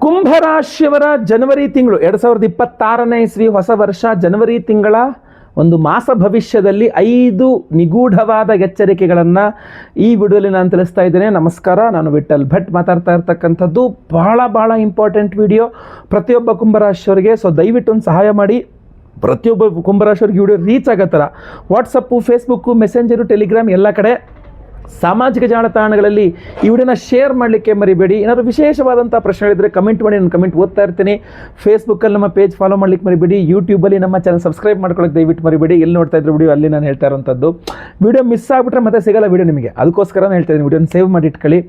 ಕುಂಭರಾಶಿಯವರ ಜನವರಿ ತಿಂಗಳು 2026ನೇ ಇಸ್ವಿ ಹೊಸ ವರ್ಷ ಜನವರಿ ತಿಂಗಳ ಒಂದು ಮಾಸ ಭವಿಷ್ಯದಲ್ಲಿ 5 ನಿಗೂಢವಾದ ಎಚ್ಚರಿಕೆಗಳನ್ನು ಈ ವಿಡಿಯೋಲಿ ನಾನು ತಿಳಿಸ್ತಾ ಇದ್ದೇನೆ. ನಮಸ್ಕಾರ, ನಾನು ವಿಠಲ್ ಭಟ್ ಮಾತಾಡ್ತಾ ಇರ್ತಕ್ಕಂಥದ್ದು. ಬಹಳ ಇಂಪಾರ್ಟೆಂಟ್ ವಿಡಿಯೋ ಪ್ರತಿಯೊಬ್ಬ ಕುಂಭರಾಶಿಯವರಿಗೆ. ಸೊ ದಯವಿಟ್ಟು ಒಂದು ಸಹಾಯ ಮಾಡಿ, ಪ್ರತಿಯೊಬ್ಬ ಕುಂಭರಾಶಿಯವರಿಗೆ ವಿಡಿಯೋ ರೀಚ್ ಆಗೋ ಥರ ವಾಟ್ಸಪ್ಪು, ಫೇಸ್ಬುಕ್ಕು, ಮೆಸೆಂಜರು, ಟೆಲಿಗ್ರಾಮ್ ಎಲ್ಲ ಕಡೆ ಸಾಮಾಜಿಕ ಜಾಲತಾಣಗಳಲ್ಲಿ ಈ ವಿಡಿಯೋನ ಶೇರ್ ಮಾಡಲಿಕ್ಕೆ ಮರಿಬೇಡಿ. ಏನಾದರೂ ವಿಶೇಷವಾದಂಥ ಪ್ರಶ್ನೆಗಳಿದ್ದರೆ ಕಮೆಂಟ್ ಮಾಡಿ, ನಾನು ಕಮೆಂಟ್ ಓದ್ತಾ ಇರ್ತೀನಿ. ಫೇಸ್ಬುಕ್ಕಲ್ಲಿ ನಮ್ಮ ಪೇಜ್ ಫಾಲೋ ಮಾಡಲಿಕ್ಕೆ ಮರಿಬೇಡಿ. ಯೂಟ್ಯೂಬಲ್ಲಿ ನಮ್ಮ ಚಾನಲ್ ಸಬ್ಸ್ಕ್ರೈಬ್ ಮಾಡ್ಕೊಳ್ಳೋಕೆ ದಯವಿಟ್ಟು ಮರಿಬೇಡಿ. ಎಲ್ಲಿ ನೋಡ್ತಾ ಇದ್ರು ವಿಡಿಯೋ ಅಲ್ಲಿ ನಾನು ಹೇಳ್ತಾ ಇರೋಂಥದ್ದು. ವಿಡಿಯೋ ಮಿಸ್ ಆಗಿಬಿಟ್ರೆ ಮತ್ತೆ ಸಿಗಲ್ಲ ವಿಡಿಯೋ ನಿಮಗೆ, ಅದಕ್ಕೋಸ್ಕರ ನಾನು ಹೇಳ್ತಾ ಇದ್ದೀನಿ ವಿಡಿಯೋನ ಸೇವ್ ಮಾಡಿ ಇಟ್ಕೊಳ್ಳಿ.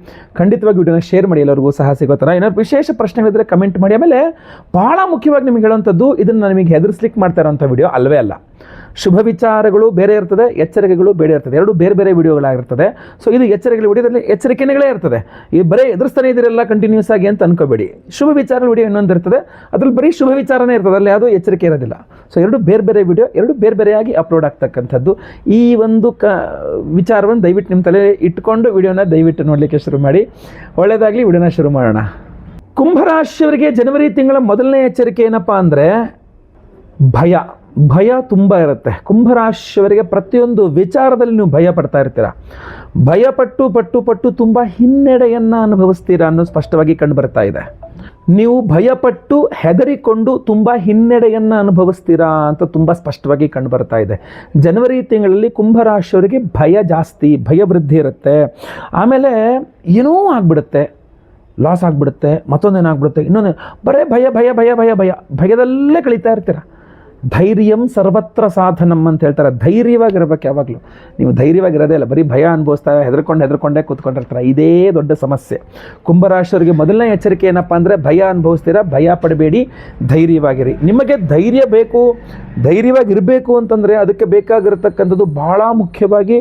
ಖಂಡಿತವಾಗಿ ವಿಡಿಯೋನ ಶೇರ್ ಮಾಡಿ, ಎಲ್ಲರಿಗೂ ಸಹ ಸಿಗೋ ಥರ. ಏನಾದ್ರು ವಿಶೇಷ ಪ್ರಶ್ನೆಗಳಿದ್ದರೆ ಕಮೆಂಟ್ ಮಾಡಿ. ಆಮೇಲೆ ಭಾಳ ಮುಖ್ಯವಾಗಿ ನಿಮಗೆ ಹೇಳುವಂಥದ್ದು, ಇದನ್ನು ನಿಮಗೆ ಹೆದರ್ಸ್ಲಿಕ್ಕೆ ಮಾಡ್ತಾ ಇರೋಂಥ ವಿಡಿಯೋ ಅಲ್ಲವೇ ಅಲ್ಲ. ಶುಭ ವಿಚಾರಗಳು ಬೇರೆ ಇರ್ತದೆ, ಎಚ್ಚರಿಕೆಗಳು ಬೇರೆ ಇರ್ತದೆ, ಎರಡು ಬೇರೆ ಬೇರೆ ವಿಡಿಯೋಗಳಾಗಿರ್ತದೆ. ಸೊ ಇದು ಎಚ್ಚರಿಕೆಗಳ ವಿಡಿಯೋದಲ್ಲಿ ಎಚ್ಚರಿಕೆಗಳೇ ಇರ್ತದೆ. ಈ ಬರೀ ಎದುರಿಸ್ತಾನೆ ಇದ್ದೀರೆಲ್ಲ ಕಂಟಿನ್ಯೂಸ್ ಆಗಿ ಅಂತ ಅನ್ಕೋಬೇಡಿ. ಶುಭ ವಿಚಾರಗಳ ವಿಡಿಯೋ ಇನ್ನೊಂದು ಇರ್ತದೆ, ಅದ್ರಲ್ಲಿ ಬರೀ ಶುಭ ವಿಚಾರನೇ ಇರ್ತದೆ, ಅಲ್ಲಿ ಯಾವುದೂ ಎಚ್ಚರಿಕೆ ಇರೋದಿಲ್ಲ. ಸೊ ಎರಡು ಬೇರೆ ಬೇರೆ ವಿಡಿಯೋ, ಎರಡು ಬೇರೆ ಬೇರೆಯಾಗಿ ಅಪ್ಲೋಡ್ ಆಗ್ತಕ್ಕಂಥದ್ದು. ಈ ಒಂದು ವಿಚಾರವನ್ನು ದಯವಿಟ್ಟು ನಿಮ್ಮ ತಲೆ ಇಟ್ಕೊಂಡು ವಿಡಿಯೋನ ದಯವಿಟ್ಟು ನೋಡಲಿಕ್ಕೆ ಶುರು ಮಾಡಿ. ಒಳ್ಳೆಯದಾಗಲಿ, ವಿಡಿಯೋನ ಶುರು ಮಾಡೋಣ. ಕುಂಭರಾಶಿಯವರಿಗೆ ಜನವರಿ ತಿಂಗಳ ಮೊದಲನೇ ಎಚ್ಚರಿಕೆ ಏನಪ್ಪ ಅಂದರೆ ಭಯ ತುಂಬ ಇರುತ್ತೆ. ಕುಂಭರಾಶಿಯವರಿಗೆ ಪ್ರತಿಯೊಂದು ವಿಚಾರದಲ್ಲಿ ನೀವು ಭಯ ಪಡ್ತಾ ಇರ್ತೀರ. ಭಯಪಟ್ಟು ತುಂಬ ಹಿನ್ನಡೆಯನ್ನು ಅನುಭವಿಸ್ತೀರಾ ಅನ್ನೋದು ಸ್ಪಷ್ಟವಾಗಿ ಕಂಡು ಬರ್ತಾ ಇದೆ. ನೀವು ಭಯಪಟ್ಟು ಹೆದರಿಕೊಂಡು ತುಂಬ ಹಿನ್ನಡೆಯನ್ನು ಅನುಭವಿಸ್ತೀರಾ ಅಂತ ತುಂಬ ಸ್ಪಷ್ಟವಾಗಿ ಕಂಡು ಬರ್ತಾ ಇದೆ. ಜನವರಿ ತಿಂಗಳಲ್ಲಿ ಕುಂಭರಾಶಿಯವರಿಗೆ ಭಯ ಜಾಸ್ತಿ, ಭಯ ವೃದ್ಧಿ ಇರುತ್ತೆ. ಆಮೇಲೆ ಏನೋ ಆಗಿಬಿಡುತ್ತೆ, ಲಾಸ್ ಆಗಿಬಿಡುತ್ತೆ, ಮತ್ತೊಂದೇನಾಗ್ಬಿಡುತ್ತೆ, ಇನ್ನೊಂದು ಬರೇ ಭಯದಲ್ಲೇ ಕಳೀತಾ ಇರ್ತೀರ. ಧೈರ್ಯಂ ಸರ್ವತ್ರ ಸಾಧನಂ ಅಂತ ಹೇಳ್ತಾರೆ. ಧೈರ್ಯವಾಗಿರ್ಬೇಕು ಯಾವಾಗಲೂ. ನೀವು ಧೈರ್ಯವಾಗಿರೋದೇ ಇಲ್ಲ, ಬರೀ ಭಯ ಅನುಭವಿಸ್ತಾ ಹೆದರ್ಕೊಂಡೇ ಕೂತ್ಕೊಂಡಿರ್ತಾರೆ. ಇದೇ ದೊಡ್ಡ ಸಮಸ್ಯೆ. ಕುಂಭರಾಶಿಯವರಿಗೆ ಮೊದಲನೇ ಎಚ್ಚರಿಕೆ ಏನಪ್ಪ ಅಂದರೆ ಭಯ ಅನುಭವಿಸ್ತೀರಾ, ಭಯ ಪಡಬೇಡಿ, ಧೈರ್ಯವಾಗಿರಿ. ನಿಮಗೆ ಧೈರ್ಯ ಬೇಕು, ಧೈರ್ಯವಾಗಿರಬೇಕು ಅಂತಂದರೆ ಅದಕ್ಕೆ ಬೇಕಾಗಿರತಕ್ಕಂಥದ್ದು ಭಾಳ ಮುಖ್ಯವಾಗಿ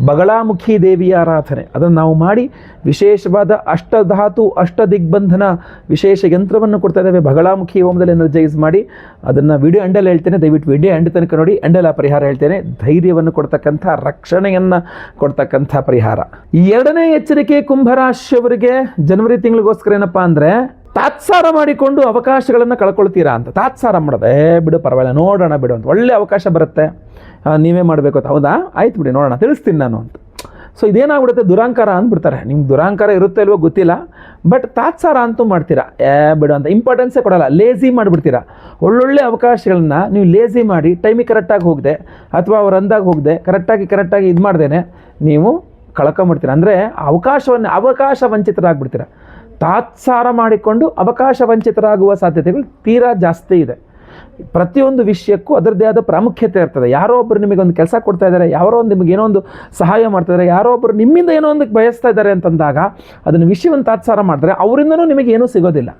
ಬಗಳಾಮುಖಿ ದೇವಿಯ ಆರಾಧನೆ. ಅದನ್ನು ನಾವು ಮಾಡಿ ವಿಶೇಷವಾದ ಅಷ್ಟಧಾತು ಅಷ್ಟದಿಗ್ಬಂಧನ ವಿಶೇಷ ಯಂತ್ರವನ್ನು ಕೊಡ್ತಾ ಇದ್ದೇವೆ. ಬಗಳಾಮುಖಿ ಹೋಮದಲ್ಲಿ ಎನರ್ಜೈಸ್ ಮಾಡಿ ಅದನ್ನು ವಿಡಿಯೋ ಎಂಡಲ್ಲಿ ಹೇಳ್ತೇನೆ, ದಯವಿಟ್ಟು ವಿಡಿಯೋ ಎಂಡ್ ತನಕ ನೋಡಿ. ಎಂಡಲ್ಲಿ ಆ ಪರಿಹಾರ ಹೇಳ್ತೇನೆ. ಧೈರ್ಯವನ್ನು ಕೊಡ್ತಕ್ಕಂಥ, ರಕ್ಷಣೆಯನ್ನು ಕೊಡ್ತಕ್ಕಂಥ ಪರಿಹಾರ. ಎರಡನೇ ಎಚ್ಚರಿಕೆ ಕುಂಭರಾಶಿಯವರಿಗೆ ಜನವರಿ ತಿಂಗಳಿಗೋಸ್ಕರ ಏನಪ್ಪ ಅಂದರೆ ತಾತ್ಸಾರ ಮಾಡಿಕೊಂಡು ಅವಕಾಶಗಳನ್ನು ಕಳ್ಕೊಳ್ತೀರಾ ಅಂತ. ತಾತ್ಸಾರ ಮಾಡೋದು, ಬಿಡು ಪರವಾಗಿಲ್ಲ, ನೋಡೋಣ ಬಿಡು ಅಂತ. ಒಳ್ಳೆ ಅವಕಾಶ ಬರುತ್ತೆ, ನೀವೇ ಮಾಡಬೇಕು ಅಂತ. ಹೌದಾ, ಆಯ್ತು ಬಿಡಿ, ನೋಡೋಣ, ತಿಳಿಸ್ತೀನಿ ನಾನು ಅಂತ. ಸೊ ಇದೇನಾಗ್ಬಿಡುತ್ತೆ, ದುರಾಂಕಾರ ಅಂದ್ಬಿಡ್ತಾರೆ. ನಿಮ್ಗೆ ದುರಾಂಕಾರ ಇರುತ್ತೆ ಇಲ್ವೋ ಗೊತ್ತಿಲ್ಲ, ಬಟ್ ತಾತ್ಸಾರ ಅಂತೂ ಮಾಡ್ತೀರಾ. ಬಿಡು ಅಂತ ಇಂಪಾರ್ಟೆನ್ಸೇ ಕೊಡಲ್ಲ, ಲೇಝಿ ಮಾಡಿಬಿಡ್ತೀರಾ. ಒಳ್ಳೊಳ್ಳೆ ಅವಕಾಶಗಳನ್ನ ನೀವು ಲೇಝಿ ಮಾಡಿ, ಟೈಮಿಗೆ ಕರೆಕ್ಟಾಗಿ ಹೋಗದೆ ಅಥವಾ ಅವ್ರು ಅಂದಾಗ ಹೋಗದೆ ಕರೆಕ್ಟಾಗಿ ಇದು ಮಾಡ್ದೇನೆ ನೀವು ಕಳ್ಕೊಂಬಿಡ್ತೀರ. ಅಂದರೆ ಅವಕಾಶ ವಂಚಿತರಾಗ್ಬಿಡ್ತೀರ. ತಾತ್ಸಾರ ಮಾಡಿಕೊಂಡು ಅವಕಾಶ ವಂಚಿತರಾಗುವ ಸಾಧ್ಯತೆಗಳು ತೀರಾ ಜಾಸ್ತಿ ಇದೆ. ಪ್ರತಿಯೊಂದು ವಿಷಯಕ್ಕೂ ಅದರದ್ದೇ ಆದ ಪ್ರಾಮುಖ್ಯತೆ ಇರ್ತದೆ. ಯಾರೋ ಒಬ್ಬರು ನಿಮಗೆ ಒಂದು ಕೆಲಸ ಕೊಡ್ತಾ ಇದ್ದಾರೆ, ಯಾರೋ ಒಂದು ನಿಮಗೆ ಏನೋ ಒಂದು ಸಹಾಯ ಮಾಡ್ತಾ ಇದ್ದಾರೆ, ಯಾರೋ ಒಬ್ಬರು ನಿಮ್ಮಿಂದ ಏನೋ ಒಂದು ಬಯಸ್ತಾ ಇದ್ದಾರೆ ಅಂತಂದಾಗ ಅದನ್ನು ವಿಷಯವನ್ನು ತಾತ್ಸಾರ ಮಾಡಿದ್ರೆ ಅವರಿಂದನೂ ನಿಮಗೆ ಏನೂ ಸಿಗೋದಿಲ್ಲ,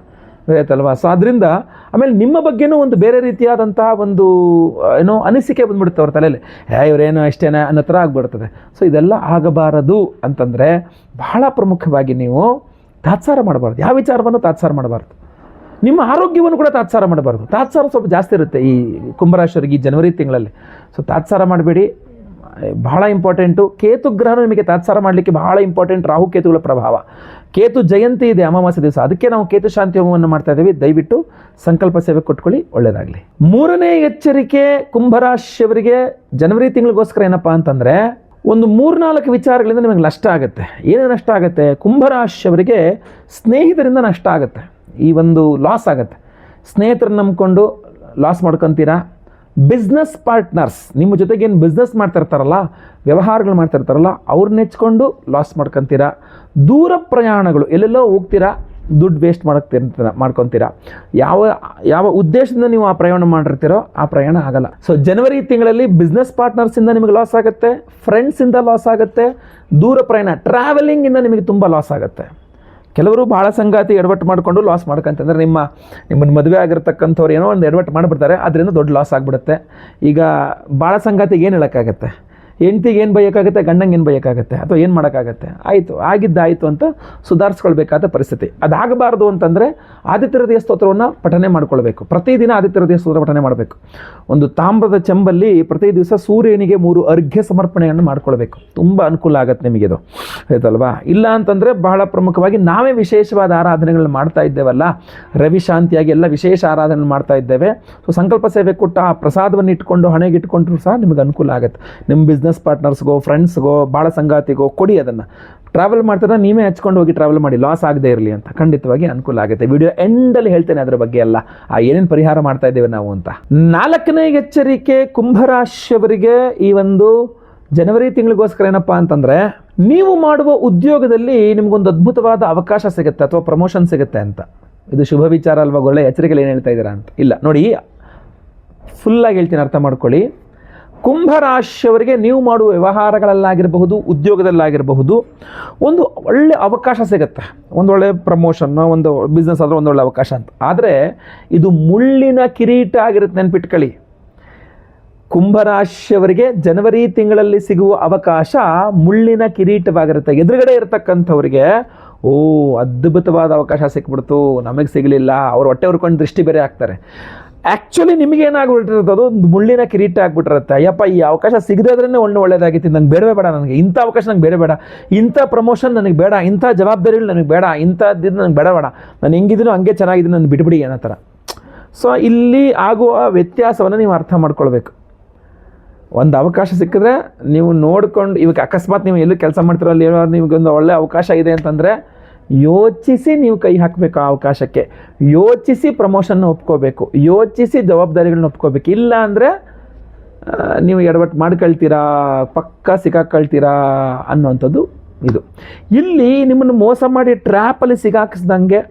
ಆಯ್ತಲ್ವಾ? ಸೊ ಅದರಿಂದ ಆಮೇಲೆ ನಿಮ್ಮ ಬಗ್ಗೆನೂ ಒಂದು ಬೇರೆ ರೀತಿಯಾದಂಥ ಒಂದು ಏನೋ ಅನಿಸಿಕೆ ಬಂದ್ಬಿಡುತ್ತೆ ಅವ್ರ ತಲೆಯಲ್ಲಿ, ಇವರೇನೋ ಅಷ್ಟೇನ ಅನ್ನೋ ಥರ ಆಗಿಬಿಡ್ತದೆ. ಸೊ ಇದೆಲ್ಲ ಆಗಬಾರದು ಅಂತಂದರೆ ಬಹಳ ಪ್ರಮುಖವಾಗಿ ನೀವು ತಾತ್ಸಾರ ಮಾಡಬಾರ್ದು. ಯಾವ ವಿಚಾರವನ್ನು ತಾತ್ಸಾರ ಮಾಡಬಾರ್ದು. ನಿಮ್ಮ ಆರೋಗ್ಯವನ್ನು ಕೂಡ ತಾತ್ಸಾರ ಮಾಡಬಾರ್ದು. ತಾತ್ಸಾರ ಸ್ವಲ್ಪ ಜಾಸ್ತಿ ಇರುತ್ತೆ ಈ ಕುಂಭರಾಶಿಯವರಿಗೆ ಈ ಜನವರಿ ತಿಂಗಳಲ್ಲಿ. ಸೊ ತಾತ್ಸಾರ ಮಾಡಬೇಡಿ, ಬಹಳ ಇಂಪಾರ್ಟೆಂಟು. ಕೇತು ಗ್ರಹನು ನಿಮಗೆ ತಾತ್ಸಾರ ಮಾಡಲಿಕ್ಕೆ ಬಹಳ ಇಂಪಾರ್ಟೆಂಟ್. ರಾಹು ಕೇತುಗಳ ಪ್ರಭಾವ. ಕೇತು ಜಯಂತಿ ಇದೆ ಅಮಾವಾಸ್ಯೆ ದಿವಸ, ಅದಕ್ಕೆ ನಾವು ಕೇತು ಶಾಂತಿ ಹೋಮವನ್ನು ಮಾಡ್ತಾ ಇದ್ದೀವಿ. ದಯವಿಟ್ಟು ಸಂಕಲ್ಪ ಸೇವೆ ಕೊಟ್ಕೊಳ್ಳಿ, ಒಳ್ಳೆಯದಾಗಲಿ. ಮೂರನೇ ಎಚ್ಚರಿಕೆ ಕುಂಭರಾಶಿಯವರಿಗೆ ಜನವರಿ ತಿಂಗಳಿಗೋಸ್ಕರ ಏನಪ್ಪ ಅಂತಂದರೆ ಒಂದು 3-4 ವಿಚಾರಗಳಿಂದ ನಿಮಗೆ ನಷ್ಟ ಆಗುತ್ತೆ. ಏನೇ ನಷ್ಟ ಆಗುತ್ತೆ? ಕುಂಭರಾಶಿಯವರಿಗೆ ಸ್ನೇಹಿತರಿಂದ ನಷ್ಟ ಆಗುತ್ತೆ. ಈ ಒಂದು ಲಾಸ್ ಆಗುತ್ತೆ. ಸ್ನೇಹಿತರನ್ನ ನಂಬಿಕೊಂಡು ಲಾಸ್ ಮಾಡ್ಕೊತೀರಾ. ಬಿಸ್ನೆಸ್ ಪಾರ್ಟ್ನರ್ಸ್, ನಿಮ್ಮ ಜೊತೆಗೇನು ಬಿಸ್ನೆಸ್ ಮಾಡ್ತಿರ್ತಾರಲ್ಲ, ವ್ಯವಹಾರಗಳು ಮಾಡ್ತಿರ್ತಾರಲ್ಲ, ಅವ್ರನ್ನ ನೆಚ್ಕೊಂಡು ಲಾಸ್ ಮಾಡ್ಕೊತೀರಾ. ದೂರ ಪ್ರಯಾಣಗಳು, ಎಲ್ಲೆಲ್ಲೋ ಹೋಗ್ತೀರಾ, ದುಡ್ಡು ವೇಸ್ಟ್ ಮಾಡ್ಕೊತೀರಾ. ಯಾವ ಉದ್ದೇಶದಿಂದ ನೀವು ಆ ಪ್ರಯಾಣ ಮಾಡಿರ್ತೀರೋ ಆ ಪ್ರಯಾಣ ಆಗಲ್ಲ. ಸೊ ಜನವರಿ ತಿಂಗಳಲ್ಲಿ ಬಿಸ್ನೆಸ್ ಪಾರ್ಟ್ನರ್ಸಿಂದ ನಿಮಗೆ ಲಾಸ್ ಆಗುತ್ತೆ, ಫ್ರೆಂಡ್ಸಿಂದ ಲಾಸ್ ಆಗುತ್ತೆ, ದೂರ ಪ್ರಯಾಣ ಟ್ರಾವೆಲಿಂಗಿಂದ ನಿಮಗೆ ತುಂಬ ಲಾಸ್ ಆಗುತ್ತೆ. ಕೆಲವರು ಭಾಳ ಸಂಗಾತಿ ಎಡವಟ್ಟು ಮಾಡಿಕೊಂಡು ಲಾಸ್ ಮಾಡ್ಕೊಂತಂದ್ರೆ ನಿಮ್ಮನ್ನು ಮದುವೆ ಆಗಿರ್ತಕ್ಕಂಥವ್ರು ಏನೋ ಒಂದು ಎಡವಟ್ಟು ಮಾಡಿಬಿಡ್ತಾರೆ, ಅದರಿಂದ ದೊಡ್ಡ ಲಾಸ್ ಆಗಿಬಿಡುತ್ತೆ. ಈಗ ಭಾಳ ಸಂಗಾತಿಗೆ ಏನು ಹೇಳೋಕ್ಕಾಗತ್ತೆ? ಹೆಂಡ್ತಿಗೆ ಏನು ಬೈಯೋಕ್ಕಾಗುತ್ತೆ, ಗಂಡಂಗೆ ಏನು ಬೈಯೋಕ್ಕಾಗುತ್ತೆ, ಅಥವಾ ಏನು ಮಾಡೋಕ್ಕಾಗತ್ತೆ? ಆಯಿತು, ಆಗಿದ್ದಾಯಿತು ಅಂತ ಸುಧಾರಿಸ್ಕೊಳ್ಬೇಕಾದ ಪರಿಸ್ಥಿತಿ. ಅದಾಗಬಾರ್ದು ಅಂತಂದರೆ ಆದಿತ್ಯ ಹೃದಯ ಸ್ತೋತ್ರವನ್ನು ಪಠನೆ ಮಾಡ್ಕೊಳ್ಬೇಕು. ಪ್ರತಿದಿನ ಆದಿತ್ಯ ಹೃದಯ ಸ್ತೋತ್ರ ಪಠನೆ ಮಾಡಬೇಕು. ಒಂದು ತಾಮ್ರದ ಚೆಂಬಲ್ಲಿ ಪ್ರತಿ ದಿವಸ ಸೂರ್ಯನಿಗೆ 3 ಅರ್ಘ್ಯ ಸಮರ್ಪಣೆಯನ್ನು ಮಾಡ್ಕೊಳ್ಬೇಕು. ತುಂಬ ಅನುಕೂಲ ಆಗುತ್ತೆ ನಿಮಗಿದು, ಆಯ್ತಲ್ವಾ? ಇಲ್ಲ ಅಂತಂದರೆ ಬಹಳ ಪ್ರಮುಖವಾಗಿ ನಾವೇ ವಿಶೇಷವಾದ ಆರಾಧನೆಗಳನ್ನ ಮಾಡ್ತಾ ಇದ್ದೇವಲ್ಲ, ರವಿ ಶಾಂತಿಯಾಗಿ ಎಲ್ಲ ವಿಶೇಷ ಆರಾಧನೆ ಮಾಡ್ತಾ ಇದ್ದೇವೆ. ಸೊ ಸಂಕಲ್ಪ ಸೇವೆ ಕೊಟ್ಟು ಆ ಪ್ರಸಾದವನ್ನು ಇಟ್ಕೊಂಡು ಹಣೆಗೆ ಇಟ್ಕೊಂಡ್ರೂ ಸಹ ನಿಮಗೆ ಅನುಕೂಲ ಆಗುತ್ತೆ. ನಿಮ್ಮ ಬಿಸ್ನೆಸ್ ಪಾರ್ಟ್ನರ್ಸ್ಗೋ, ಫ್ರೆಂಡ್ಸ್ಗೋ, ಭಾಳ ಸಂಗಾತಿಗೋ ಕೊಡಿ. ಅದನ್ನು ಟ್ರಾವೆಲ್ ಮಾಡ್ತಾರೆ, ನೀವೇ ಹಚ್ಕೊಂಡು ಹೋಗಿ ಟ್ರಾವೆಲ್ ಮಾಡಿ, ಲಾಸ್ ಆಗದೆ ಇರಲಿ ಅಂತ. ಖಂಡಿತವಾಗಿ ಅನುಕೂಲ ಆಗುತ್ತೆ. ವಿಡಿಯೋ ಎಂಡಲ್ಲಿ ಹೇಳ್ತೇನೆ ಅದರ ಬಗ್ಗೆ ಎಲ್ಲ, ಏನೇನು ಪರಿಹಾರ ಮಾಡ್ತಾ ಇದ್ದೇವೆ ನಾವು ಅಂತ. 4ನೇ ಎಚ್ಚರಿಕೆ ಕುಂಭರಾಶಿಯವರಿಗೆ ಈ ಒಂದು ಜನವರಿ ತಿಂಗಳಿಗೋಸ್ಕರ ಏನಪ್ಪ ಅಂತಂದರೆ, ನೀವು ಮಾಡುವ ಉದ್ಯೋಗದಲ್ಲಿ ನಿಮಗೊಂದು ಅದ್ಭುತವಾದ ಅವಕಾಶ ಸಿಗುತ್ತೆ ಅಥವಾ ಪ್ರಮೋಷನ್ ಸಿಗುತ್ತೆ ಅಂತ. ಇದು ಶುಭ ವಿಚಾರ ಅಲ್ವಾ? ಒಳ್ಳೆ ಎಚ್ಚರಿಕೆಗಳು ಏನು ಹೇಳ್ತಾ ಇದ್ದೀರಾ ಅಂತ. ಇಲ್ಲ ನೋಡಿ, ಫುಲ್ಲಾಗಿ ಹೇಳ್ತೀನಿ, ಅರ್ಥ ಮಾಡ್ಕೊಳ್ಳಿ. ಕುಂಭರಾಶಿಯವರಿಗೆ ನೀವು ಮಾಡುವ ವ್ಯವಹಾರಗಳಲ್ಲಾಗಿರಬಹುದು, ಉದ್ಯೋಗದಲ್ಲಾಗಿರಬಹುದು, ಒಂದು ಒಳ್ಳೆ ಅವಕಾಶ ಸಿಗುತ್ತೆ. ಒಂದು ಒಳ್ಳೆ ಪ್ರಮೋಷನ್ನು, ಒಂದು ಬಿಸ್ನೆಸ್ ಆದರೆ ಒಂದು ಒಳ್ಳೆ ಅವಕಾಶ ಅಂತ. ಆದರೆ ಇದು ಮುಳ್ಳಿನ ಕಿರೀಟ ಆಗಿರುತ್ತೆ, ನೆನ್ಪಿಟ್ಕೊಳ್ಳಿ. ಕುಂಭರಾಶಿಯವರಿಗೆ ಜನವರಿ ತಿಂಗಳಲ್ಲಿ ಸಿಗುವ ಅವಕಾಶ ಮುಳ್ಳಿನ ಕಿರೀಟವಾಗಿರುತ್ತೆ. ಎದುರುಗಡೆ ಇರತಕ್ಕಂಥವ್ರಿಗೆ ಅದ್ಭುತವಾದ ಅವಕಾಶ ಸಿಕ್ಬಿಡ್ತು, ನಮಗೆ ಸಿಗಲಿಲ್ಲ, ಅವ್ರು ಹೊಟ್ಟೆ ಹುರ್ಕೊಂಡು ದೃಷ್ಟಿ ಬೇರೆ ಆಗ್ತಾರೆ. ಆ್ಯಕ್ಚುಲಿ ನಿಮಗೇನಾಗ್ಬಿಟ್ಟಿರುತ್ತೆ, ಅದು ಒಂದು ಮುಳ್ಳಿನ ಕಿರೀಟ ಆಗ್ಬಿಟ್ಟಿರುತ್ತೆ. ಅಯ್ಯಪ್ಪ, ಈ ಅವಕಾಶ ಸಿಗದೇ ಒಳ್ಳೆಯದಾಗಿತ್ತು, ನಂಗೆ ಬೇಡವೇ ಬೇಡ, ನನಗೆ ಇಂಥ ಅವಕಾಶ ನಂಗೆ ಬೇಡ, ಇಂಥ ಪ್ರಮೋಷನ್ ನನಗೆ ಬೇಡ, ಇಂಥ ಜವಾಬ್ದಾರಿಗಳು ನನಗೆ ಬೇಡ, ಇಂಥದ್ದು ನನಗೆ ಬೇಡ, ನಾನು ಹೆಂಗಿದ್ದೀನೋ ಹಂಗೆ ಚೆನ್ನಾಗಿದ್ದೀನಿ, ನಾನು ಬಿಟ್ಬಿಡಿ ಅನ್ನೋ ಥರ. ಸೊ ಇಲ್ಲಿ ಆಗುವ ವ್ಯತ್ಯಾಸವನ್ನು ನೀವು ಅರ್ಥ ಮಾಡ್ಕೊಳ್ಬೇಕು. ಒಂದು ಅವಕಾಶ ಸಿಕ್ಕಿದ್ರೆ ನೀವು ನೋಡ್ಕೊಂಡು, ಇವಾಗ ಅಕಸ್ಮಾತ್ ನೀವು ಎಲ್ಲೂ ಕೆಲಸ ಮಾಡ್ತಿರೋ ಅಲ್ಲಿ ಏನೋ ನಿಮಗೊಂದು ಒಳ್ಳೆ ಅವಕಾಶ ಇದೆ ಅಂತಂದರೆ ಯೋಚಿಸಿ ನೀವು ಕೈ ಹಾಕಬೇಕು ಆ ಅವಕಾಶಕ್ಕೆ. ಯೋಚಿಸಿ ಪ್ರಮೋಷನ್ನ ಒಪ್ಕೋಬೇಕು, ಯೋಚಿಸಿ ಜವಾಬ್ದಾರಿಗಳನ್ನ ಒಪ್ಕೋಬೇಕು. ಇಲ್ಲ ಅಂದರೆ ನೀವು ಎಡವಟ್ಟು ಮಾಡ್ಕೊಳ್ತೀರಾ, ಪಕ್ಕ ಸಿಕ್ಕಾಕೊಳ್ತೀರಾ ಅನ್ನೋವಂಥದ್ದು ಇದು. ಇಲ್ಲಿ ನಿಮ್ಮನ್ನು ಮೋಸ ಮಾಡಿ ಟ್ರ್ಯಾಪಲ್ಲಿ ಸಿಗಾಕಿಸ್ದಂಗೆ,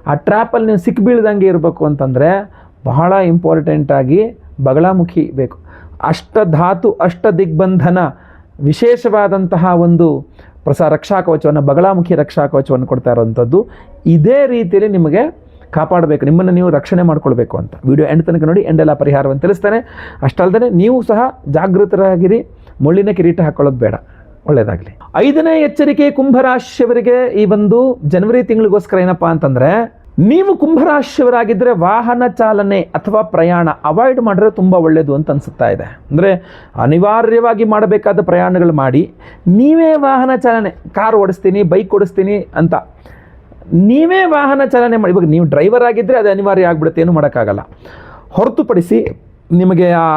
ಆ ಟ್ರ್ಯಾಪಲ್ಲಿ ನೀವು ಸಿಕ್ಬೀಳ್ದಂಗೆ ಇರಬೇಕು ಅಂತಂದರೆ ಬಹಳ ಇಂಪಾರ್ಟೆಂಟಾಗಿ ಬಗಳಾಮುಖಿ ಬೇಕು. ಅಷ್ಟಧಾತು ಅಷ್ಟ ದಿಗ್ಬಂಧನ ವಿಶೇಷವಾದಂತಹ ಒಂದು ರಕ್ಷಾ ಕವಚವನ್ನು, ಬಗಳಾಮುಖಿ ರಕ್ಷಾ ಕವಚವನ್ನು ಕೊಡ್ತಾ ಇರೋವಂಥದ್ದು. ಇದೇ ರೀತಿಯಲ್ಲಿ ನಿಮಗೆ ಕಾಪಾಡಬೇಕು, ನಿಮ್ಮನ್ನು ನೀವು ರಕ್ಷಣೆ ಮಾಡ್ಕೊಳ್ಬೇಕು ಅಂತ. ವಿಡಿಯೋ ಎಂಡ್ ತನಕ ನೋಡಿ, ಎಂಡೆಲ್ಲ ಪರಿಹಾರವನ್ನು ತಿಳಿಸ್ತೇನೆ. ಅಷ್ಟಲ್ಲದೆ ನೀವು ಸಹ ಜಾಗೃತರಾಗಿರಿ, ಮುಳ್ಳಿನ ಕಿರೀಟ ಹಾಕೊಳ್ಳೋದು ಬೇಡ. ಒಳ್ಳೆಯದಾಗಲಿ. 5ನೇ ಎಚ್ಚರಿಕೆ ಕುಂಭರಾಶಿಯವರಿಗೆ ಈ ಒಂದು ಜನವರಿ ತಿಂಗಳಿಗೋಸ್ಕರ ಏನಪ್ಪ ಅಂತಂದರೆ, ನೀವು ಕುಂಭರಾಶಿಯವರಾಗಿದ್ದರೆ ವಾಹನ ಚಾಲನೆ ಅಥವಾ ಪ್ರಯಾಣ ಅವಾಯ್ಡ್ ಮಾಡಿದ್ರೆ ತುಂಬ ಒಳ್ಳೆಯದು ಅಂತ ಅನಿಸುತ್ತಾ ಇದೆ. ಅಂದರೆ ಅನಿವಾರ್ಯವಾಗಿ ಮಾಡಬೇಕಾದ ಪ್ರಯಾಣಗಳು ಮಾಡಿ, ನೀವೇ ವಾಹನ ಚಾಲನೆ, ಕಾರ್ ಓಡಿಸ್ತೀನಿ, ಬೈಕ್ ಓಡಿಸ್ತೀನಿ ಅಂತ ನೀವೇ ವಾಹನ ಚಾಲನೆ ಮಾಡಿ. ಇವಾಗ ನೀವು ಡ್ರೈವರ್ ಆಗಿದ್ದರೆ ಅದು ಅನಿವಾರ್ಯ ಆಗಿಬಿಡುತ್ತೆ, ಏನೂ ಮಾಡೋಕ್ಕಾಗಲ್ಲ. ಹೊರತುಪಡಿಸಿ ನಿಮಗೆ ಆ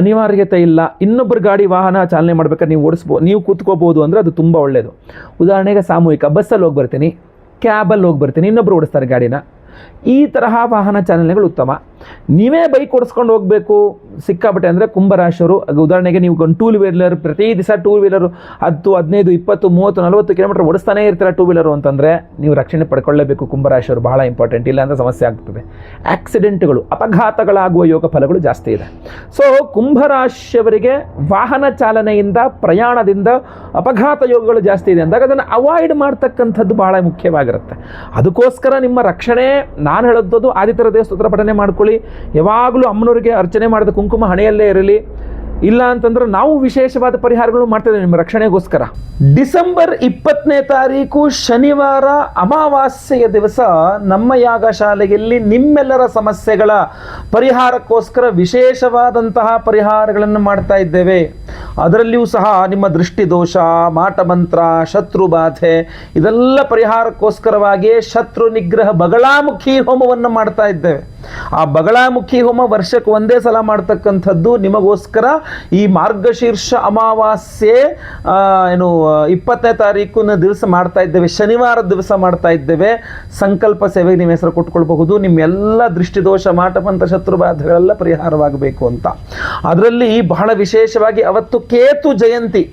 ಅನಿವಾರ್ಯತೆ ಇಲ್ಲ, ಇನ್ನೊಬ್ಬರು ಗಾಡಿ ವಾಹನ ಚಾಲನೆ ಮಾಡ್ಬೇಕಾದ್ರೆ ನೀವು ಕೂತ್ಕೋಬೋದು ಅಂದರೆ ಅದು ತುಂಬ ಒಳ್ಳೆಯದು. ಉದಾಹರಣೆಗೆ ಸಾಮೂಹಿಕ ಬಸ್ಸಲ್ಲಿ ಹೋಗಿ ಬರ್ತೀನಿ, ಕ್ಯಾಬಲ್ಲಿ ಹೋಗಿ ಬರ್ತೀನಿ, ಇನ್ನೊಬ್ಬರು ಓಡಿಸ್ತಾರೆ ಗಾಡಿನ, ಈ ತರಹ ವಾಹನ ಚಾಲನೆಗಳು ಉತ್ತಮ. ನೀವೇ ಬೈಕ್ ಓಡಿಸ್ಕೊಂಡು ಹೋಗಬೇಕು ಸಿಕ್ಕಾಬಟ್ಟೆ ಅಂದರೆ ಕುಂಭರಾಶಿಯವರು, ಉದಾಹರಣೆಗೆ ನೀವು ಒಂದು 2 ವೀಲರ್ ಪ್ರತಿ ದಿವಸ 2 ವೀಲರು 10, 15, 20, 30, 40 ಕಿಲೋಮೀಟರ್ ಓಡಿಸ್ತಾನೇ ಇರ್ತೀರ 2 ವೀಲರು ಅಂತಂದರೆ ನೀವು ರಕ್ಷಣೆ ಪಡ್ಕೊಳ್ಳೇಬೇಕು. ಕುಂಭರಾಶಿಯವರು ಬಹಳ ಇಂಪಾರ್ಟೆಂಟ್, ಇಲ್ಲ ಅಂದರೆ ಸಮಸ್ಯೆ ಆಗ್ತದೆ. ಆಕ್ಸಿಡೆಂಟ್ಗಳು, ಅಪಘಾತಗಳಾಗುವ ಯೋಗ ಫಲಗಳು ಜಾಸ್ತಿ ಇದೆ. ಸೊ ಕುಂಭರಾಶಿಯವರಿಗೆ ವಾಹನ ಚಾಲನೆಯಿಂದ, ಪ್ರಯಾಣದಿಂದ ಅಪಘಾತ ಯೋಗಗಳು ಜಾಸ್ತಿ ಇದೆ ಅಂದಾಗ ಅದನ್ನು ಅವಾಯ್ಡ್ ಮಾಡ್ತಕ್ಕಂಥದ್ದು ಬಹಳ ಮುಖ್ಯವಾಗಿರುತ್ತೆ. ಅದಕ್ಕೋಸ್ಕರ ನಿಮ್ಮ ರಕ್ಷಣೆ ನಾನು ಹೇಳೋದು ಆದಿತ್ಯ ಹೃದಯ ಸ್ತೋತ್ರ ಪಠನೆ ಮಾಡ್ಕೊಳ್ಳಿ. ಯಾವಾಗಲೂ ಅಮ್ಮನವರಿಗೆ ಅರ್ಚನೆ ಮಾಡಿದ ಕುಂಕುಮ ಹಣೆಯಲ್ಲೇ ಇರಲಿ. ಇಲ್ಲ ಅಂತಂದ್ರೆ ನಾವು ವಿಶೇಷವಾದ ಪರಿಹಾರಗಳು ಮಾಡ್ತಿದ್ದೇವೆ ನಿಮ್ಮ ರಕ್ಷಣೆಗೋಸ್ಕರ. ಡಿಸೆಂಬರ್ 20ನೇ ತಾರೀಕು ಶನಿವಾರ ಅಮಾವಾಸ್ಯೆಯ ದಿವಸ ನಮ್ಮ ಯಾಗಶಾಲೆಯಲ್ಲಿ ನಿಮ್ಮೆಲ್ಲರ ಸಮಸ್ಯೆಗಳ ಪರಿಹಾರಕ್ಕೋಸ್ಕರ ವಿಶೇಷವಾದಂತಹ ಪರಿಹಾರಗಳನ್ನು ಮಾಡ್ತಾ ಇದ್ದೇವೆ. ಅದರಲ್ಲಿಯೂ ಸಹ ನಿಮ್ಮ ದೃಷ್ಟಿ ದೋಷ, ಮಾಟಮಂತ್ರ, ಶತ್ರು ಬಾಧೆ ಇದೆಲ್ಲ ಪರಿಹಾರಕ್ಕೋಸ್ಕರವಾಗಿಯೇ ಶತ್ರು ನಿಗ್ರಹ ಬಗಳಾಮುಖಿ ಹೋಮವನ್ನು ಮಾಡ್ತಾ ಇದ್ದೇವೆ. ಆ ಬಗಳಾಮುಖಿ ಹೋಮ ವರ್ಷಕ್ಕೆ ಒಂದೇ ಸಲ ಮಾಡ್ತಕ್ಕಂಥದ್ದು ನಿಮಗೋಸ್ಕರ. ಈ ಮಾರ್ಗಶೀರ್ಷ ಅಮಾವಾಸ್ಯೆ 20ನೇ ತಾರೀಕಿನ ದಿವಸ ಮಾಡ್ತಾ ಇದ್ದೇವೆ, ಶನಿವಾರದ ದಿವಸ ಮಾಡ್ತಾ ಇದ್ದೇವೆ. ಸಂಕಲ್ಪ ಸೇವೆಗೆ ನಿಮ್ಮ ಹೆಸರು ಕೊಟ್ಕೊಳ್ಬಹುದು. ನಿಮ್ಮೆಲ್ಲ ದೃಷ್ಟಿದೋಷ, ಮಾಟಮಂತ್ರ, ಶತ್ರುಬಾಧೆಗಳೆಲ್ಲ ಪರಿಹಾರವಾಗಬೇಕು ಅಂತ. ಅದರಲ್ಲಿ ಬಹಳ ವಿಶೇಷವಾಗಿ ಅವತ್ತು ಕೇತು ಜಯಂತಿ,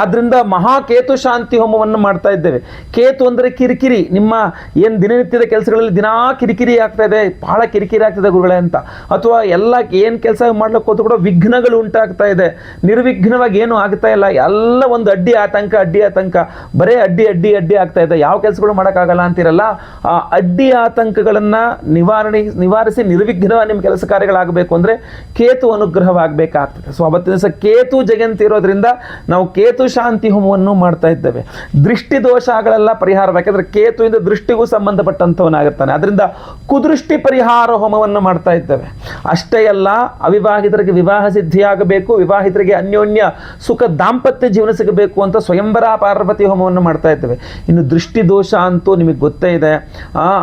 ಆದ್ರಿಂದ ಮಹಾಕೇತು ಶಾಂತಿ ಹೋಮವನ್ನು ಮಾಡ್ತಾ ಇದ್ದೇವೆ. ಕೇತು ಅಂದರೆ ಕಿರಿಕಿರಿ, ನಿಮ್ಮ ಏನು ದಿನನಿತ್ಯದ ಕೆಲಸಗಳಲ್ಲಿ ದಿನಾ ಕಿರಿಕಿರಿ ಆಗ್ತಾ ಇದೆ, ಬಹಳ ಕಿರಿಕಿರಿ ಆಗ್ತದೆ, ಇದೆ ಗುರುಗಳೇ ಅಂತ, ಅಥವಾ ಎಲ್ಲ ಏನು ಕೆಲಸ ಮಾಡ್ಲಿಕ್ಕೆ ಹೋದ್ರು ಕೂಡ ವಿಘ್ನಗಳು ಉಂಟಾಗ್ತಾ ಇದೆ, ನಿರ್ವಿಘ್ನವಾಗಿ ಏನು ಆಗ್ತಾ ಇಲ್ಲ, ಎಲ್ಲ ಒಂದು ಅಡ್ಡಿ ಆತಂಕ ಬರೇ ಅಡ್ಡಿ ಆಗ್ತಾ ಇದೆ, ಯಾವ ಕೆಲಸಗಳು ಮಾಡೋಕ್ಕಾಗಲ್ಲ ಅಂತಿರಲ್ಲ, ಆ ಅಡ್ಡಿ ಆತಂಕಗಳನ್ನು ನಿವಾರಿಸಿ ನಿರ್ವಿಘ್ನವಾಗಿ ನಿಮ್ಮ ಕೆಲಸ ಕಾರ್ಯಗಳಾಗಬೇಕು ಅಂದರೆ ಕೇತು ಅನುಗ್ರಹವಾಗಬೇಕಾಗ್ತದೆ. ಸೊ ಅವತ್ತಿನ ದಿವಸ ಕೇತು ಜಯಂತಿ ಇರೋದ್ರಿಂದ ನಾವು ಕೇತು ಶಾಂತಿ ಹೋಮವನ್ನು ಮಾಡ್ತಾ ಇದ್ದೇವೆ. ದೃಷ್ಟಿ ದೋಷಗಳೆಲ್ಲ ಪರಿಹಾರ, ಯಾಕಂದ್ರೆ ಕೇತುವಿಂದ ದೃಷ್ಟಿಗೂ ಸಂಬಂಧಪಟ್ಟಂಥವನಾಗುತ್ತಾನೆ. ಅದರಿಂದ ಕುದೃಷ್ಟಿ ಪರಿಹಾರ ಹೋಮವನ್ನು ಮಾಡ್ತಾ ಇದ್ದೇವೆ. ಅಷ್ಟೇ ಅಲ್ಲ, ಅವಿವಾಹಿತರಿಗೆ ವಿವಾಹ ಸಿದ್ಧಿಯಾಗಬೇಕು, ವಿವಾಹಿತರಿಗೆ ಅನ್ಯೋನ್ಯ ಸುಖ ದಾಂಪತ್ಯ ಜೀವನ ಸಿಗಬೇಕು ಅಂತ ಸ್ವಯಂವರ ಪಾರ್ವತಿ ಹೋಮವನ್ನು ಮಾಡ್ತಾ ಇದ್ದೇವೆ. ಇನ್ನು ದೃಷ್ಟಿ ದೋಷ ಅಂತೂ ನಿಮಗೆ ಗೊತ್ತೇ ಇದೆ,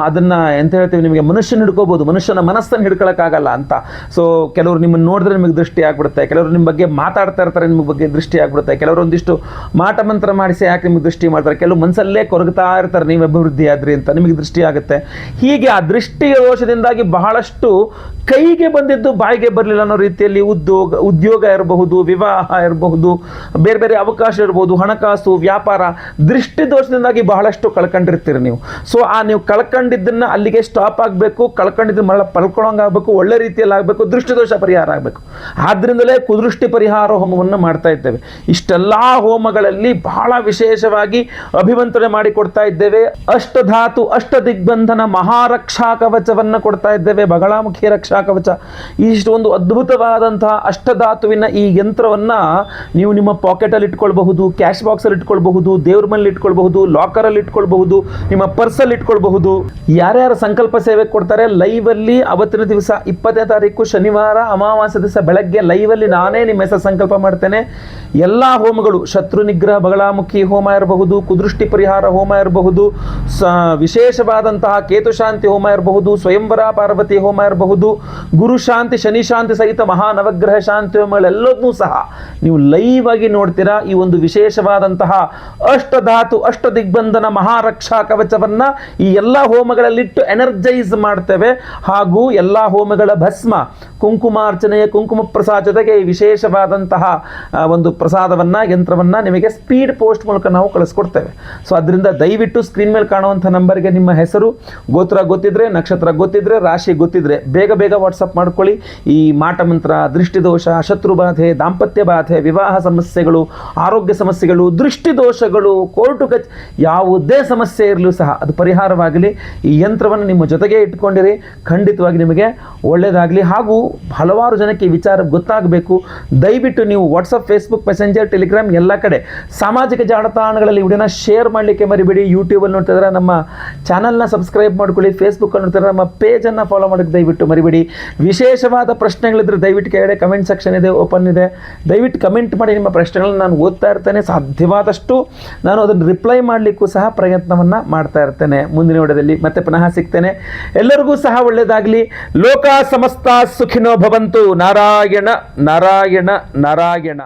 ಅದನ್ನ ಎಂತ ಹೇಳ್ತೀವಿ, ನಿಮಗೆ ಮನುಷ್ಯನ ಹಿಡ್ಕೋಬಹುದು, ಮನುಷ್ಯನ ಮನಸ್ಸನ್ನು ಹಿಡ್ಕೊಳಕ್ಕಾಗಲ್ಲ ಅಂತ. ಸೊ ಕೆಲವರು ನಿಮ್ಮನ್ನು ನೋಡಿದ್ರೆ ನಿಮಗೆ ದೃಷ್ಟಿ ಆಗ್ಬಿಡುತ್ತೆ, ಕೆಲವರು ನಿಮ್ಮ ಬಗ್ಗೆ ಮಾತಾಡ್ತಾ ಇರ್ತಾರೆ, ನಿಮ್ಮ ಬಗ್ಗೆ ದೃಷ್ಟಿ ಆಗ್ಬಿಡುತ್ತೆ, ಕೆಲವರು ಒಂದಿಷ್ಟು ಮಾಟ ಮಂತ್ರ ಮಾಡಿಸಿ ಯಾಕೆ ನಿಮಗೆ ದೃಷ್ಟಿ ಮಾಡ್ತಾರೆ, ಕೆಲವು ಮನಸ್ಸಲ್ಲೇ ಕೊರಗ್ತಾ ಇರ್ತಾರೆ ನೀವು ಅಭಿವೃದ್ಧಿ ಆದ್ರಿ ಅಂತ, ನಿಮಗೆ ದೃಷ್ಟಿ ಆಗುತ್ತೆ. ಹೀಗೆ ಆ ದೃಷ್ಟಿ ದೋಷದಿಂದಾಗಿ ಬಹಳಷ್ಟು ಕೈಗೆ ಬಂದಿದ್ದು ಬಾಯಿಗೆ ಬರಲಿಲ್ಲ ಅನ್ನೋ ರೀತಿಯಲ್ಲಿ ಉದ್ಯೋಗ ಇರಬಹುದು, ವಿವಾಹ ಇರಬಹುದು, ಬೇರೆ ಬೇರೆ ಅವಕಾಶ ಇರಬಹುದು, ಹಣಕಾಸು, ವ್ಯಾಪಾರ, ದೃಷ್ಟಿ ದೋಷದಿಂದಾಗಿ ಬಹಳಷ್ಟು ಕಳ್ಕೊಂಡಿರ್ತೀರಿ ನೀವು. ಸೊ ಆ ನೀವು ಕಳ್ಕೊಂಡಿದ್ದನ್ನ ಅಲ್ಲಿಗೆ ಸ್ಟಾಪ್ ಆಗಬೇಕು, ಕಳ್ಕೊಂಡಿದ್ದನ್ನ ಮರಳ ಪಡ್ಕೊಳ್ಳೋಂಗಾಗಬೇಕು, ಒಳ್ಳೆ ರೀತಿಯಲ್ಲಿ ಆಗಬೇಕು, ದೃಷ್ಟಿ ದೋಷ ಪರಿಹಾರ ಆಗಬೇಕು. ಆದ್ರಿಂದಲೇ ಕುದೃಷ್ಟಿ ಪರಿಹಾರ ಹೋಮವನ್ನು ಮಾಡ್ತಾ ಇದ್ದೇವೆ. ಇಷ್ಟೆಲ್ಲ ಹೋಮಗಳಲ್ಲಿ ಬಹಳ ವಿಶೇಷವಾಗಿ ಅಭಿಮಂತ್ರಣೆ ಮಾಡಿ ಕೊಡ್ತಾ ಇದ್ದೇವೆ. ಅಷ್ಟಧಾತು ಅಷ್ಟ ದಿಗ್ಬಂಧನ ಮಹಾರಕ್ಷಾ ಕವಚವನ್ನು ಕೊಡ್ತಾ ಇದ್ದೇವೆ, ಬಗಳಾಮುಖಿ ರಕ್ಷಾ ಕವಚ. ಇಷ್ಟೊಂದು ಅದ್ಭುತವಾದಂತಹ ಅಷ್ಟಧಾತುವಿನ ಈ ಯಂತ್ರವನ್ನ ನೀವು ನಿಮ್ಮ ಪಾಕೆಟಲ್ಲಿ ಇಟ್ಕೊಳ್ಬಹುದು, ಕ್ಯಾಶ್ ಬಾಕ್ಸಲ್ಲಿ ಇಟ್ಕೊಳ್ಬಹುದು, ದೇವ್ರ ಮನೇಲಿ ಇಟ್ಕೊಳ್ಬಹುದು, ಲಾಕರಲ್ಲಿ ಇಟ್ಕೊಳ್ಬಹುದು, ನಿಮ್ಮ ಪರ್ಸಲ್ಲಿ ಇಟ್ಕೊಳ್ಬಹುದು. ಯಾರ್ಯಾರು ಸಂಕಲ್ಪ ಸೇವೆ ಕೊಡ್ತಾರೆ ಲೈವ್ ಅಲ್ಲಿ ಅವತ್ತಿನ ದಿವಸ 20ನೇ ತಾರೀಕು ಶನಿವಾರ ಅಮಾವಾಸ್ಯ ದಿವಸ ಬೆಳಗ್ಗೆ ಲೈವ್ ಅಲ್ಲಿ ನಾನೇ ನಿಮ್ಮ ಹೆಸರು ಸಂಕಲ್ಪ ಮಾಡ್ತೇನೆ. ಎಲ್ಲಾ ಹೋಮಗಳು, ಶತ್ರು ನಿಗ್ರಹ ಬಗಳಾಮುಖಿ ಹೋಮ ಇರಬಹುದು, ಕುದೃಷ್ಟಿ ಪರಿಹಾರ ಹೋಮ ಇರಬಹುದು, ವಿಶೇಷವಾದಂತಹ ಕೇತು ಶಾಂತಿ ಹೋಮ ಇರಬಹುದು, ಸ್ವಯಂವರ ಪಾರ್ವತಿ ಹೋಮ ಇರಬಹುದು, ಗುರು ಶಾಂತಿ ಶನಿ ಶಾಂತಿ ಸಹಿತ ಮಹಾನವಗ್ರಹ ಶಾಂತಿ ಹೋಮಗಳೆಲ್ಲದನ್ನೂ ಸಹ ನೀವು ಲೈವ್ ಆಗಿ ನೋಡ್ತೀರಾ. ಈ ಒಂದು ವಿಶೇಷವಾದಂತಹ ಅಷ್ಟಧಾತು ಅಷ್ಟ ದಿಗ್ಬಂಧನ ಮಹಾರಕ್ಷಾ ಕವಚವನ್ನ ಈ ಎಲ್ಲ ಹೋಮಗಳಲ್ಲಿಟ್ಟು ಎನರ್ಜೈಸ್ ಮಾಡ್ತೇವೆ. ಹಾಗೂ ಎಲ್ಲ ಹೋಮಗಳ ಭಸ್ಮ, ಕುಂಕುಮಾರ್ಚನೆಯ ಕುಂಕುಮ ಪ್ರಸಾದ ಜೊತೆಗೆ ಈ ವಿಶೇಷವಾದಂತಹ ಒಂದು ಪ್ರಸಾದವನ್ನ, ಯಂತ್ರವನ್ನ ನಿಮಗೆ ಸ್ಪೀಡ್ ಪೋಸ್ಟ್ ಮೂಲಕ ನಾವು ಕಳಿಸ್ಕೊಡ್ತೇವೆ. ಸೊ ಅದರಿಂದ ದಯವಿಟ್ಟು ಸ್ಕ್ರೀನ್ ಮೇಲೆ ಕಾಣುವಂಥ ನಂಬರ್ಗೆ ನಿಮ್ಮ ಹೆಸರು, ಗೋತ್ರ ಗೊತ್ತಿದ್ರೆ, ನಕ್ಷತ್ರ ಗೊತ್ತಿದ್ರೆ, ರಾಶಿ ಗೊತ್ತಿದ್ರೆ ಬೇಗ ವಾಟ್ಸಪ್ ಮಾಡ್ಕೊಳ್ಳಿ. ಈ ಮಾಟ ಮಂತ್ರ, ದೃಷ್ಟಿದೋಷ, ಶತ್ರುಬಾಧೆ, ದಾಂಪತ್ಯ ಬಾಧೆ, ವಿವಾಹ ಸಮಸ್ಯೆಗಳು, ಆರೋಗ್ಯ ಸಮಸ್ಯೆಗಳು, ದೃಷ್ಟಿ ದೋಷಗಳು, ಕೋರ್ಟು ಕಚ್ ಯಾವುದೇ ಸಮಸ್ಯೆ ಇರಲೂ ಸಹ ಅದು ಪರಿಹಾರವಾಗಲಿ. ಈ ಯಂತ್ರವನ್ನು ನಿಮ್ಮ ಜೊತೆಗೆ ಇಟ್ಕೊಂಡಿರಿ, ಖಂಡಿತವಾಗಿ ನಿಮಗೆ ಒಳ್ಳೆಯದಾಗಲಿ. ಹಾಗೂ ಹಲವಾರು ಜನಕ್ಕೆ ಈ ವಿಚಾರ ಗೊತ್ತಾಗಬೇಕು. ದಯವಿಟ್ಟು ನೀವು ವಾಟ್ಸಪ್, ಫೇಸ್ಬುಕ್, ಮೆಸೆಂಜರ್, ಟೆಲಿಗ್ರಾಮ್ ಎಲ್ಲ ಕಡೆ ಸಾಮಾಜಿಕ ಜಾಲತಾಣಗಳಲ್ಲಿ ವಿಡಿಯೋನ ಶೇರ್ ಮಾಡಲಿಕ್ಕೆ ಮರಿಬೇಡಿ. ಯೂಟ್ಯೂಬಲ್ಲಿ ನೋಡ್ತಿದ್ರೆ ನಮ್ಮ ಚಾನಲ್ನ ಸಬ್ಸ್ಕ್ರೈಬ್ ಮಾಡ್ಕೊಳ್ಳಿ, ಫೇಸ್ಬುಕ್ಕಲ್ಲಿ ನೋಡ್ತಿದ್ರೆ ನಮ್ಮ ಪೇಜನ್ನು ಫಾಲೋ ಮಾಡೋಕ್ಕೆ ದಯವಿಟ್ಟು ಮರಿಬೇಡಿ. ವಿಶೇಷವಾದ ಪ್ರಶ್ನೆಗಳಿದ್ರೆ ದಯವಿಟ್ಟು ಕೆಳಗಡೆ ಕಮೆಂಟ್ ಸೆಕ್ಷನ್ ಇದೆ, ಓಪನ್ ಇದೆ, ದಯವಿಟ್ಟು ಕಮೆಂಟ್ ಮಾಡಿ. ನಿಮ್ಮ ಪ್ರಶ್ನೆಗಳನ್ನ ನಾನು ಓದ್ತಾ ಇರ್ತೇನೆ, ಸಾಧ್ಯವಾದಷ್ಟು ನಾನು ಅದನ್ನು ರಿಪ್ಲೈ ಮಾಡಲಿಕ್ಕೂ ಸಹ ಪ್ರಯತ್ನವನ್ನು ಮಾಡ್ತಾ ಇರ್ತೇನೆ. ಮುಂದಿನ ವಿಡಿಯೋದಲ್ಲಿ ಮತ್ತೆ ಪುನಃ ಸಿಗ್ತೇನೆ. ಎಲ್ಲರಿಗೂ ಸಹ ಒಳ್ಳೆಯದಾಗಲಿ. ಲೋಕ ಸಮಸ್ತ ಸುಖಿನೋ ಭವಂತು. ನಾರಾಯಣ ನಾರಾಯಣ ನಾರಾಯಣ.